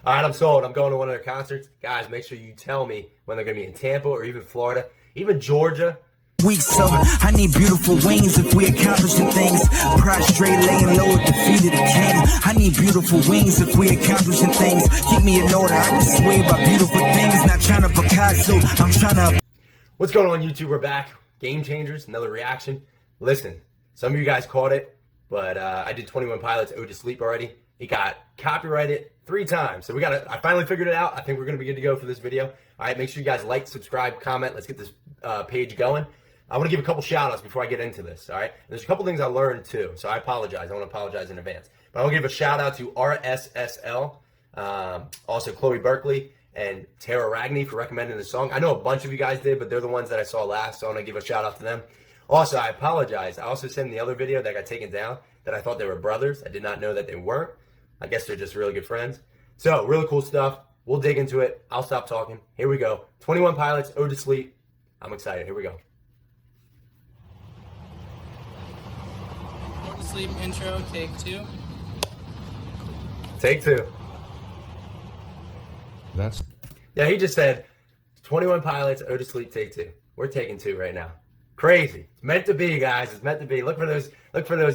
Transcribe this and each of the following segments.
All right, I'm sold. I'm going to one of their concerts. Guys, make sure you tell me when they're going to be in Tampa or even Florida, even Georgia. Weak, so I need beautiful wings if we accomplishing things. Prostrate, laying low, defeated a king. I need beautiful wings if we accomplishing things. Keep me in order, I get swayed by beautiful things. Not trying to Picasso, I'm trying to... What's going on, YouTube? We're back. Game Changers, another reaction. Listen, some of you guys caught it, but I did 21 Pilots, Ode to Sleep already. It got copyrighted 3 times. So I finally figured it out. I think we're going to be good to go for this video. All right, make sure you guys like, subscribe, comment. Let's get this page going. I want to give a couple shout outs before I get into this, all right? There's a couple things I learned too, so I apologize. I want to apologize in advance. But I want to give a shout out to RSSL, also Chloe Berkeley and Tara Ragney for recommending the song. I know a bunch of you guys did, but they're the ones that I saw last, so I want to give a shout out to them. Also, I apologize. I also sent the other video that got taken down that I thought they were brothers. I did not know that they weren't. I guess they're just really good friends. So, really cool stuff. We'll dig into it. I'll stop talking. Here we go. 21 Pilots, Ode to Sleep. I'm excited. Here we go. Sleep intro, take 2. Take 2. Yeah, he just said 21 Pilots, Ode to Sleep, take 2. We're taking 2 right now. Crazy. It's meant to be, guys. It's meant to be. Look for those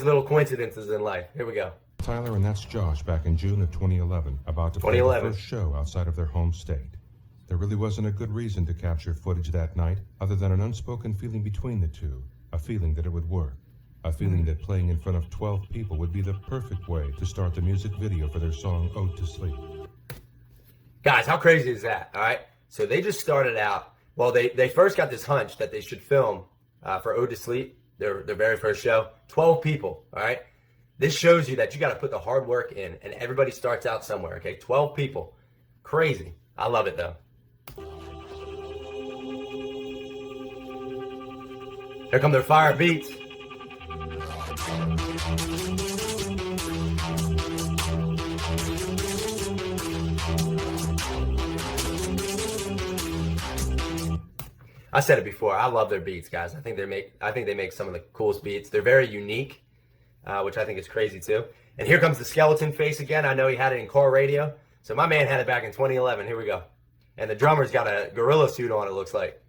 little coincidences in life. Here we go. Tyler and that's Josh back in June of 2011, about to play their first show outside of their home state. There really wasn't a good reason to capture footage that night other than an unspoken feeling between the two, a feeling that it would work. A feeling that playing in front of 12 people would be the perfect way to start the music video for their song, Ode to Sleep. Guys, how crazy is that, all right? So they just started out, well, they first got this hunch that they should film for Ode to Sleep, their very first show, 12 people, all right? This shows you that you got to put the hard work in, and everybody starts out somewhere, okay? 12 people. Crazy. I love it, though. Here come their fire beats. I said it before. I love their beats, guys. I think they make some of the coolest beats. They're very unique, which I think is crazy too. And here comes the skeleton face again. I know he had it in car radio. So my man had it back in 2011. Here we go. And the drummer's got a gorilla suit on, it looks like.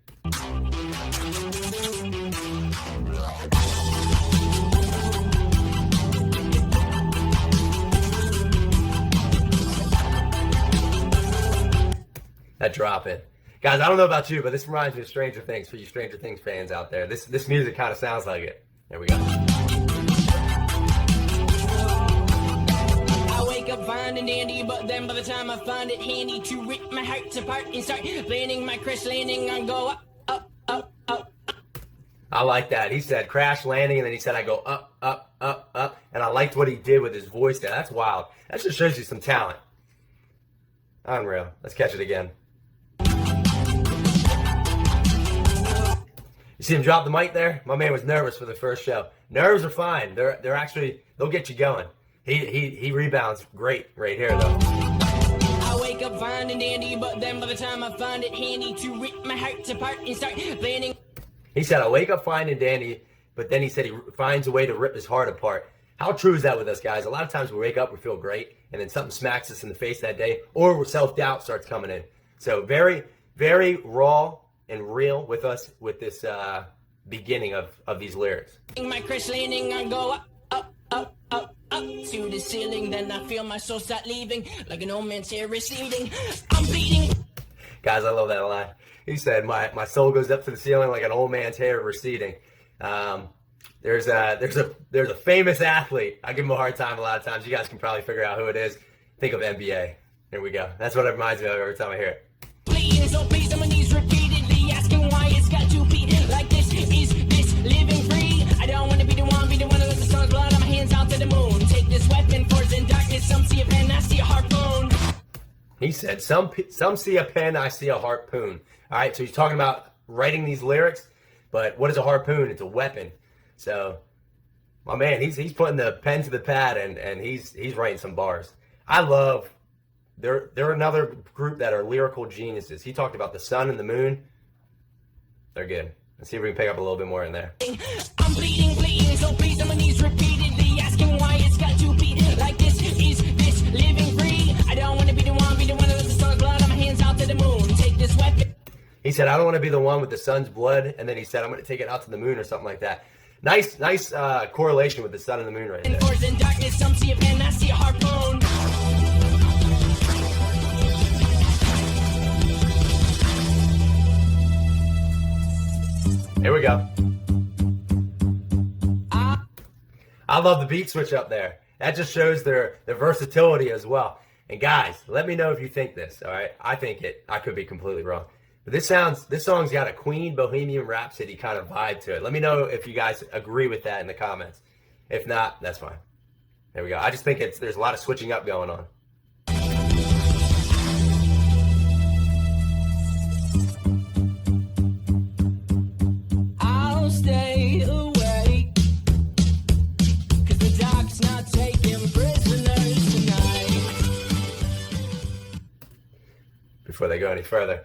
That drop in. Guys, I don't know about you, but this reminds me of Stranger Things for you Stranger Things fans out there. This music kind of sounds like it. There we go. I wake up fine and dandy, but then by the time I find it handy to rip my heart apart and start planning my crash landing, I go up, up, up, up. I like that. He said crash landing, and then he said I go up, up, up, up. And I liked what he did with his voice there. That's wild. That just shows you some talent. Unreal. Let's catch it again. You see him drop the mic there? My man was nervous for the first show. Nerves are fine. They're actually, they'll get you going. He rebounds great right here though. I wake up fine and dandy, but then by the time I find it handy to rip my heart apart and start planning. He said I wake up fine and dandy, but then he said he finds a way to rip his heart apart. How true is that with us, guys? A lot of times we wake up, we feel great, and then something smacks us in the face that day, or self-doubt starts coming in. So very, very raw and real with us with this beginning of these lyrics. My crash landing, I go up, up, up, up, up to the ceiling. Then I feel my soul start leaving like an old man's hair receding. I'm bleeding. Guys, I love that line. He said, my soul goes up to the ceiling like an old man's hair receding. There's a famous athlete. I give him a hard time a lot of times. You guys can probably figure out who it is. Think of NBA. Here we go. That's what it reminds me of every time I hear it. Please, oh please, on my knees repeatedly asking why it's got to be like this. Is this living free? I don't want to be the one to let the sun's blood on my hands out to the moon. Take this weapon for in darkness. Some see a pen, I see a harpoon. He said, some see a pen, I see a harpoon. All right, so he's talking about writing these lyrics, but what is a harpoon? It's a weapon. So, my man, he's putting the pen to the pad and he's writing some bars. I love. They're another group that are lyrical geniuses. He talked about the sun and the moon. They're good. Let's see if we can pick up a little bit more in there. I'm bleeding, so please on my knees repeatedly asking why it's got to be like this. Is this living free? I don't want to be the one He said, I don't want to be the one with the sun's blood. And then he said, I'm going to take it out to the moon or something like that. Nice correlation with the sun and the moon right there. In darkness, some see a pen, I see a harpoon. Here we go. I love the beat switch up there. That just shows their versatility as well. And guys, let me know if you think this, all right? I think it. I could be completely wrong. But this song's got a Queen Bohemian Rhapsody kind of vibe to it. Let me know if you guys agree with that in the comments. If not, that's fine. There we go. I just think there's a lot of switching up going on. I'll stay awake, 'cause the dark's not taking prisoners tonight. Before they go any further.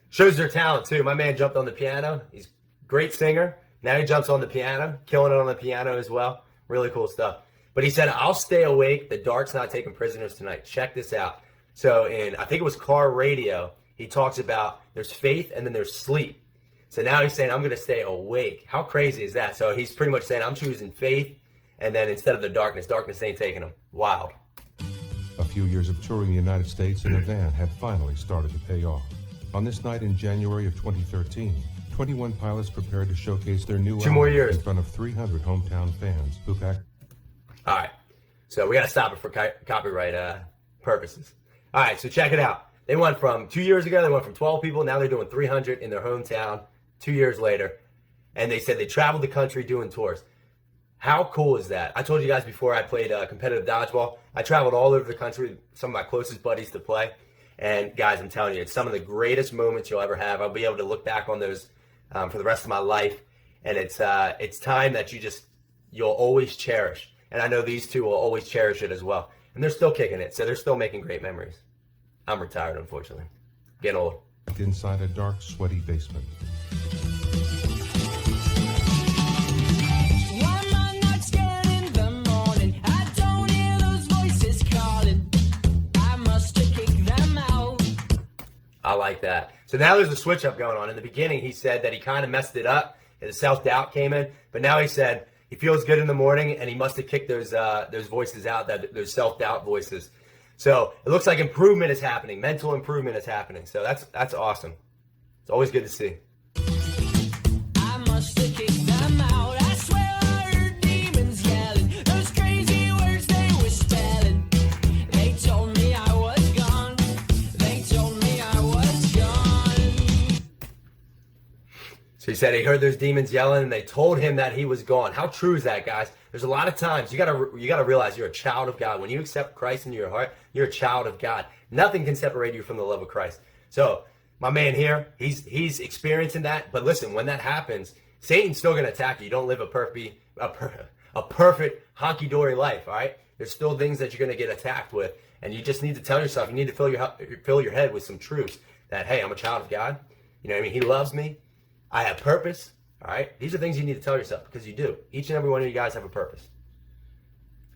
Shows their talent too. My man jumped on the piano. He's a great singer. Now he jumps on the piano, killing it on the piano as well. Really cool stuff. But he said, I'll stay awake. The dark's not taking prisoners tonight. Check this out. So I think it was Car Radio, he talks about there's faith and then there's sleep. So now he's saying, I'm going to stay awake. How crazy is that? So he's pretty much saying, I'm choosing faith, and then instead of the darkness ain't taking him. Wild. A few years of touring the United States in a van had finally started to pay off. On this night in January of 2013, 21 Pilots prepared to showcase their new Two more album years in front of 300 hometown fans who packed. All right, so we got to stop it for copyright purposes. All right, so check it out. They went from 2 years ago, they went from 12 people, now they're doing 300 in their hometown 2 years later. And they said they traveled the country doing tours. How cool is that? I told you guys before I played competitive dodgeball. I traveled all over the country with some of my closest buddies to play. And guys, I'm telling you, it's some of the greatest moments you'll ever have. I'll be able to look back on those for the rest of my life. And it's time that you'll always cherish. And I know these two will always cherish it as well. And they're still kicking it, so they're still making great memories. I'm retired, unfortunately. Getting old. Inside a dark, sweaty basement. Why am I not scared in the morning? I don't hear those voices calling. I must have kicked them out. I like that. So now there's a switch up going on. In the beginning, he said that he kind of messed it up, and the self-doubt came in. But now he said he feels good in the morning, and he must have kicked those voices out, those self-doubt voices. So it looks like improvement is happening. Mental improvement is happening. So that's awesome. It's always good to see. I must have kicked them out. I swear I heard demons yelling. Those crazy words they were spelling. They told me I was gone. They told me I was gone. So he said he heard those demons yelling, and they told him that he was gone. How true is that, guys? There's a lot of times you gotta realize you're a child of God. When you accept Christ into your heart, you're a child of God. Nothing can separate you from the love of Christ. So my man here, he's experiencing that. But listen, when that happens, Satan's still gonna attack you. You don't live a perfect honky-dory life. All right, there's still things that you're gonna get attacked with, and you just need to tell yourself. You need to fill your head with some truths that, hey, I'm a child of God. You know what I mean? He loves me. I have purpose. All right? These are things you need to tell yourself, because you do. Each and every one of you guys have a purpose.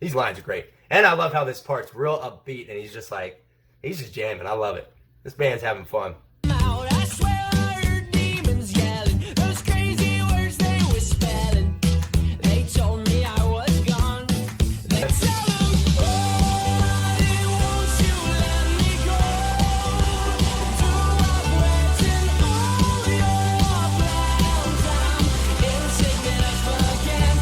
These lines are great. And I love how this part's real upbeat, and he's just jamming. I love it. This band's having fun. I swear I heard demons yelling. Those crazy words they were spelling. They told me I was gone. They tell them, why won't you let me go? Do I've written all your plans down in sickness again?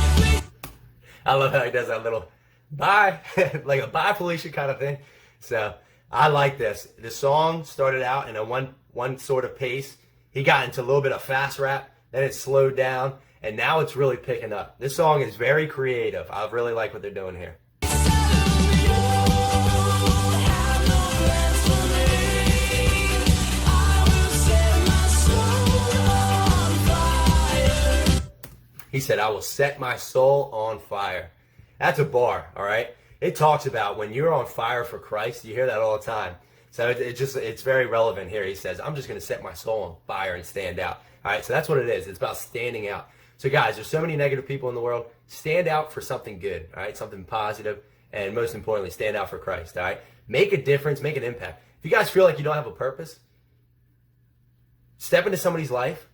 I love how he does that little bye, like a bye Felicia kind of thing. So I like this. The song started out in a one sort of pace. He got into a little bit of fast rap, then it slowed down, and now it's really picking up. This song is very creative. I really like what they're doing here. He said, I will set my soul on fire. That's a bar, all right? It talks about when you're on fire for Christ. You hear that all the time. So it's very relevant here. He says, I'm just going to set my soul on fire and stand out. All right, so that's what it is. It's about standing out. So guys, there's so many negative people in the world. Stand out for something good, all right? Something positive, and most importantly, stand out for Christ, all right? Make a difference, make an impact. If you guys feel like you don't have a purpose, step into somebody's life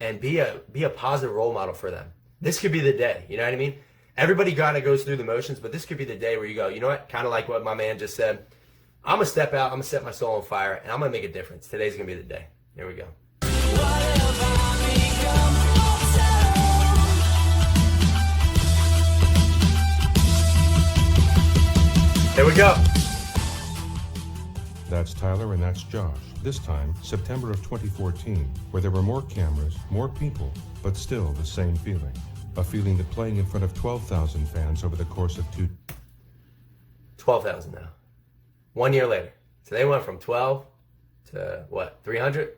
and be a positive role model for them. This could be the day, you know what I mean? Everybody kind of goes through the motions, but this could be the day where you go, you know what? Kind of like what my man just said. I'm going to step out, I'm going to set my soul on fire, and I'm going to make a difference. Today's going to be the day. Here we go. Here we go. That's Tyler and that's Josh. This time, September of 2014, where there were more cameras, more people, but still the same feeling. A feeling that playing in front of 12,000 fans over the course of 12,000 now. 1 year later. So they went from 12 to what, 300?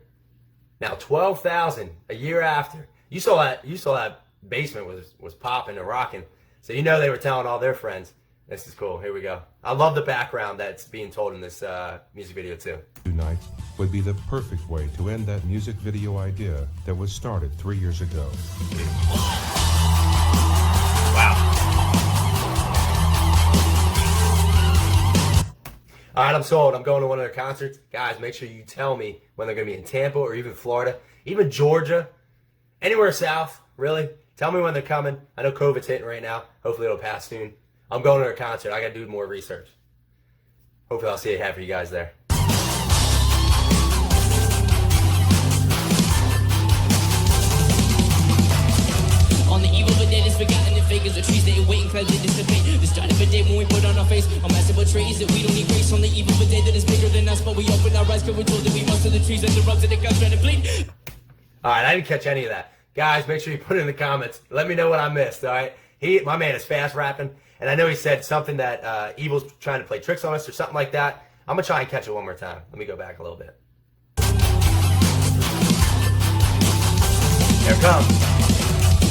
Now 12,000 a year after. You saw that basement was popping and rocking. So you know they were telling all their friends. This is cool. Here we go. I love the background that's being told in this music video too. 2 nights would be the perfect way to end that music video idea that was started 3 years ago. Wow. All right, I'm sold. I'm going to one of their concerts. Guys, make sure you tell me when they're going to be in Tampa or even Florida, even Georgia, anywhere south, really. Tell me when they're coming. I know COVID's hitting right now. Hopefully it'll pass soon. I'm going to their concert. I got to do more research. Hopefully I'll see half of you guys there. On the eve of a day that's forgotten and fake as the trees that ain't waiting for they dissipate. The start of a day when we put on our face a massive betrays that we don't need grace. On the eve of a day that is bigger than us, but we open our eyes because we're told that we must of the trees and the rubs and the guns trying to bleed. All right, I didn't catch any of that. Guys, make sure you put it in the comments. Let me know what I missed, all right? My man is fast rapping, and I know he said something that Evil's trying to play tricks on us or something like that. I'm going to try and catch it one more time. Let me go back a little bit. Here it comes.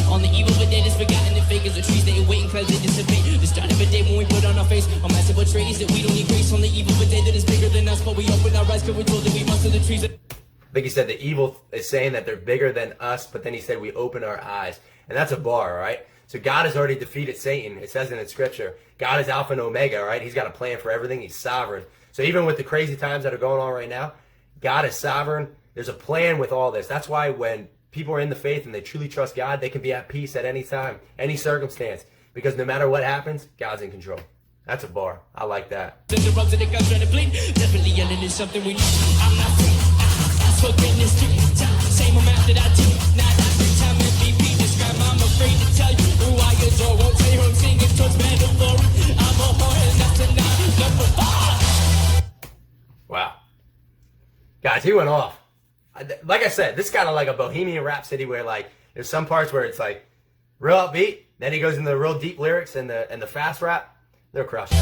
On the eve of a day that's forgotten and fake as the trees that ain't waiting for they dissipate. The start of a day when we put on our face a massive betrays that we don't need grace. On the eve of a day that is bigger than us, but we open our eyes because we're told that we must of the trees. I think he said the evil is saying that they're bigger than us, but then he said we open our eyes. And that's a bar, all right? So God has already defeated Satan. It says it in Scripture. God is Alpha and Omega, all right? He's got a plan for everything. He's sovereign. So even with the crazy times that are going on right now, God is sovereign. There's a plan with all this. That's why when people are in the faith and they truly trust God, they can be at peace at any time, any circumstance. Because no matter what happens, God's in control. That's a bar. I like that. Definitely yelling is something we need. I'm not free. Ask for goodness to same amount that I do. Not every time MVP describe, I'm afraid to tell you who I adore. Won't say who I'm singing towards metaphor. I'm a whore and that's a number 5. Wow. Guys, he went off. Like I said, this is kind of like a Bohemian Rhapsody where like there's some parts where it's like real upbeat, then he goes into the real deep lyrics and the fast rap. They're crushing.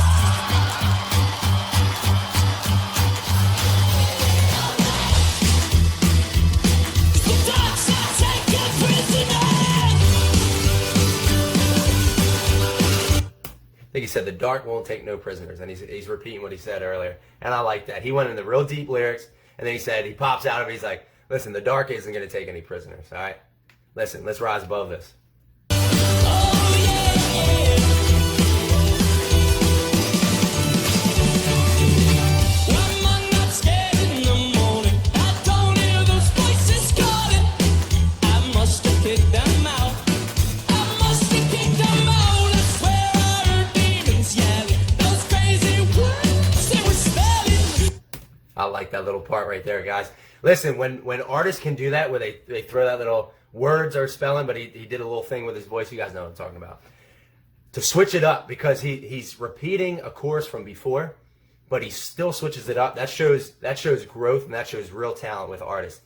I think he said the dark won't take no prisoners, and he's repeating what he said earlier, and I like that. He went into real deep lyrics, and then he said, he pops out of it, he's like, listen, the dark isn't going to take any prisoners, all right? Listen, let's rise above this. I like that little part right there, guys. Listen, when artists can do that, where they throw that little words or spelling, but he did a little thing with his voice. You guys know what I'm talking about. To switch it up, because he's repeating a chorus from before, but he still switches it up. That shows growth and that shows real talent with artists.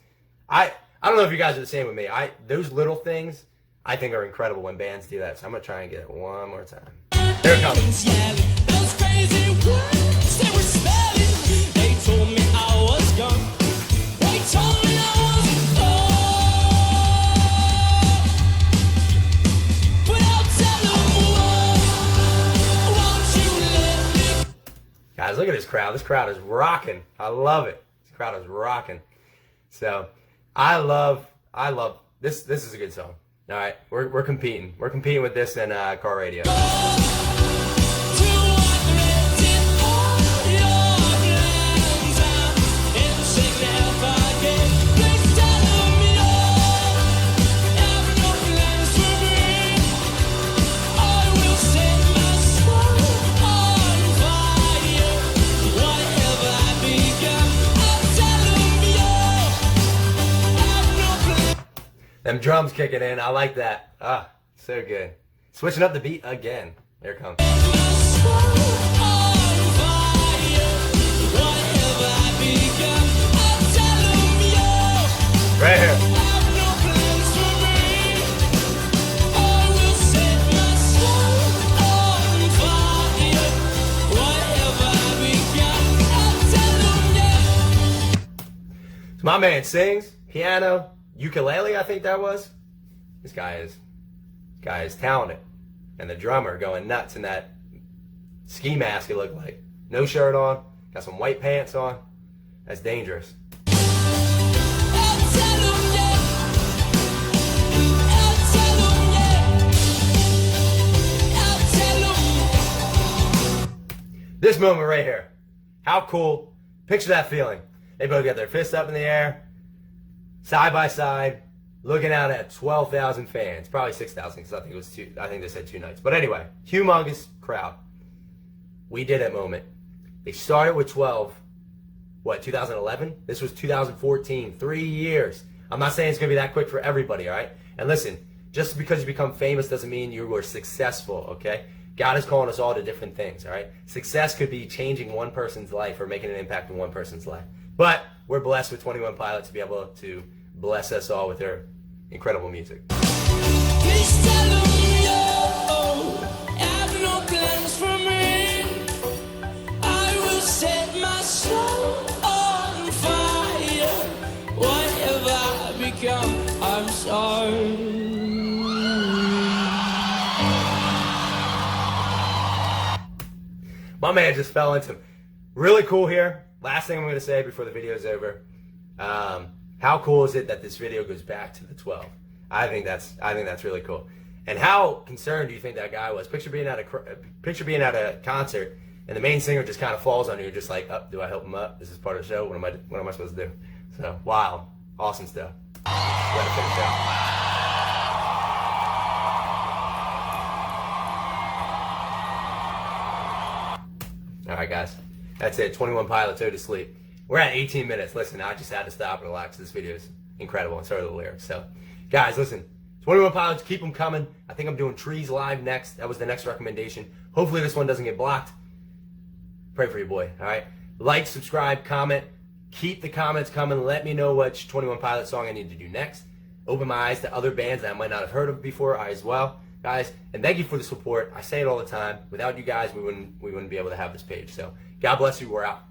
I don't know if you guys are the same with me. Those little things I think are incredible when bands do that. So I'm gonna try and get it one more time. There it comes. Told me I was gone. They told me I was gone. But I'll tell them won't you let me. Guys, look at this crowd. This crowd is rocking. I love it. This crowd is rocking. So I love this. This is a good song. All right, we're competing. We're competing with this in car radio. Them drums kicking in. I like that. Ah, so good. Switching up the beat again. Here it comes. Right here. So my man sings, piano, ukulele, I think that was. This guy is talented. And the drummer going nuts in that ski mask, it looked like. No shirt on, got some white pants on. That's dangerous. This moment right here. How cool. Picture that feeling. They both got their fists up in the air, side by side, looking out at 12,000 fans. Probably 6,000 because I think it was two. I think they said 2 nights. But anyway, humongous crowd. We did it moment. They started with 12. What, 2011? This was 2014. 3 years. I'm not saying it's going to be that quick for everybody, all right? And listen, just because you become famous doesn't mean you were successful, okay? God is calling us all to different things, all right? Success could be changing one person's life or making an impact in one person's life. But we're blessed with 21 Pilots to be able to bless us all with their incredible music. Please tell them no, have no plans for me. I will set my soul on fire. Whatever I become, I'm sorry. My man just fell into really cool here. Last thing I'm going to say before the video is over. How cool is it that this video goes back to the 12? I think that's really cool. And how concerned do you think that guy was? Picture being at a concert and the main singer just kind of falls on you, just like, oh, do I help him up? This is part of the show. What am I supposed to do? So, wow, awesome stuff. Gotta finish out. All right, guys. That's it. 21 Pilots, Ode to Sleep. We're at 18 minutes. Listen, I just had to stop and relax. This video is incredible, and so are the lyrics. So, guys, listen. 21 Pilots, keep them coming. I think I'm doing Trees live next. That was the next recommendation. Hopefully this one doesn't get blocked. Pray for your boy, all right? Like, subscribe, comment. Keep the comments coming. Let me know which 21 Pilots song I need to do next. Open my eyes to other bands that I might not have heard of before, I as well. Guys, and thank you for the support. I say it all the time. Without you guys, we wouldn't be able to have this page. So, God bless you. We're out.